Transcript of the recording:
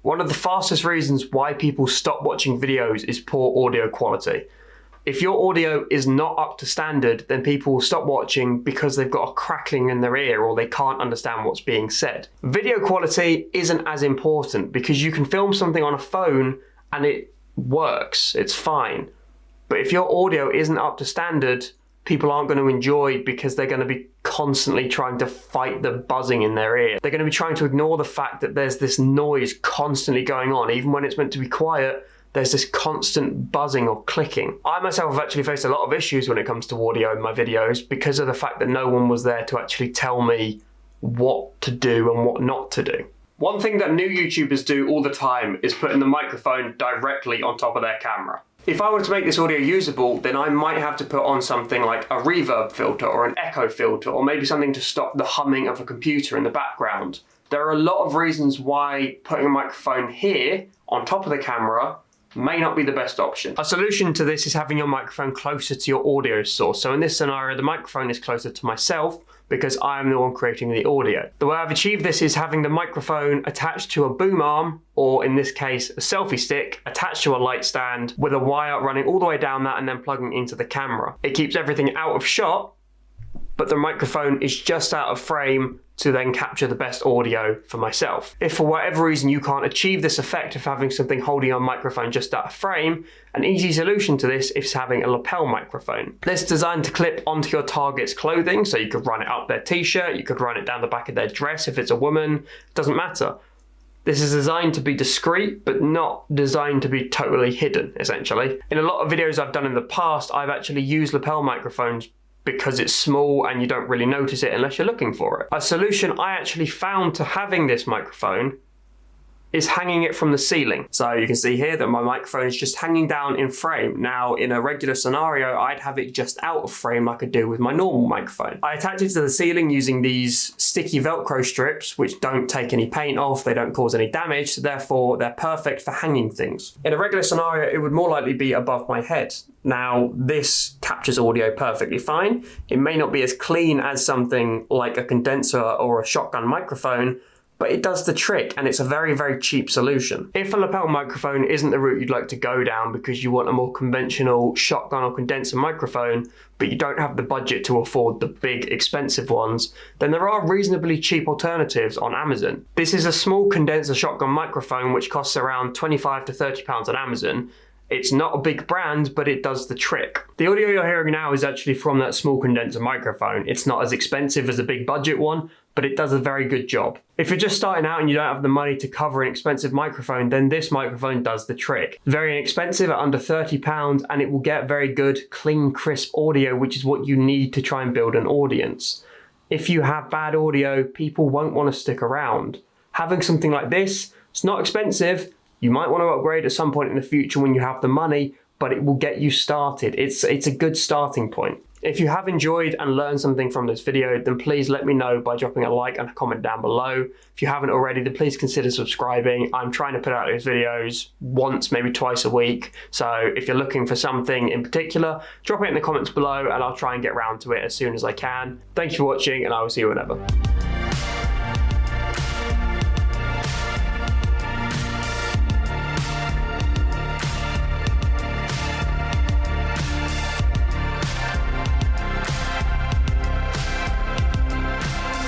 One of the fastest reasons why people stop watching videos is poor audio quality. If your audio is not up to standard, then people will stop watching because they've got a crackling in their ear or they can't understand what's being said. Video quality isn't as important because you can film something on a phone and it works, it's fine. But if your audio isn't up to standard, people aren't going to enjoy because they're going to be constantly trying to fight the buzzing in their ear. They're going to be trying to ignore the fact that there's this noise constantly going on, even when it's meant to be quiet. There's this constant buzzing or clicking. I myself have actually faced a lot of issues when it comes to audio in my videos because of the fact that no one was there to actually tell me what to do and what not to do. One thing that new YouTubers do all the time is putting the microphone directly on top of their camera. If I wanted to make this audio usable, then I might have to put on something like a reverb filter or an echo filter, or maybe something to stop the humming of a computer in the background. There are a lot of reasons why putting a microphone here on top of the camera may not be the best option. A solution to this is having your microphone closer to your audio source. So in this scenario, the microphone is closer to myself because I am the one creating the audio. The way I've achieved this is having the microphone attached to a boom arm, or in this case, a selfie stick attached to a light stand with a wire running all the way down that and then plugging into the camera. It keeps everything out of shot, but the microphone is just out of frame to then capture the best audio for myself. If for whatever reason you can't achieve this effect of having something holding your microphone just out of frame, an easy solution to this is having a lapel microphone. This is designed to clip onto your target's clothing, so you could run it up their t-shirt, you could run it down the back of their dress if it's a woman, it doesn't matter. This is designed to be discreet, but not designed to be totally hidden, essentially. In a lot of videos I've done in the past, I've actually used lapel microphones because it's small and you don't really notice it unless you're looking for it. A solution I actually found to having this microphone is hanging it from the ceiling. So you can see here that my microphone is just hanging down in frame. Now, in a regular scenario, I'd have it just out of frame like I do with my normal microphone. I attach it to the ceiling using these sticky Velcro strips, which don't take any paint off, they don't cause any damage, so therefore they're perfect for hanging things. In a regular scenario, it would more likely be above my head. Now, this captures audio perfectly fine. It may not be as clean as something like a condenser or a shotgun microphone, but it does the trick and it's a very, very cheap solution. If a lapel microphone isn't the route you'd like to go down because you want a more conventional shotgun or condenser microphone, but you don't have the budget to afford the big expensive ones, then there are reasonably cheap alternatives on Amazon. This is a small condenser shotgun microphone which costs around £25 to £30 on Amazon. It's not a big brand, but it does the trick. The audio you're hearing now is actually from that small condenser microphone. It's not as expensive as a big budget one, but it does a very good job. If you're just starting out and you don't have the money to cover an expensive microphone, then this microphone does the trick. Very inexpensive at under £30, and it will get very good, clean, crisp audio, which is what you need to try and build an audience. If you have bad audio, people won't want to stick around. Having something like this, it's not expensive. You might want to upgrade at some point in the future when you have the money, but it will get you started. It's a good starting point. If you have enjoyed and learned something from this video, then please let me know by dropping a like and a comment down below. If you haven't already, then please consider subscribing. I'm trying to put out these videos once, maybe twice a week. So if you're looking for something in particular, drop it in the comments below and I'll try and get around to it as soon as I can. Thank you for watching and I will see you whenever.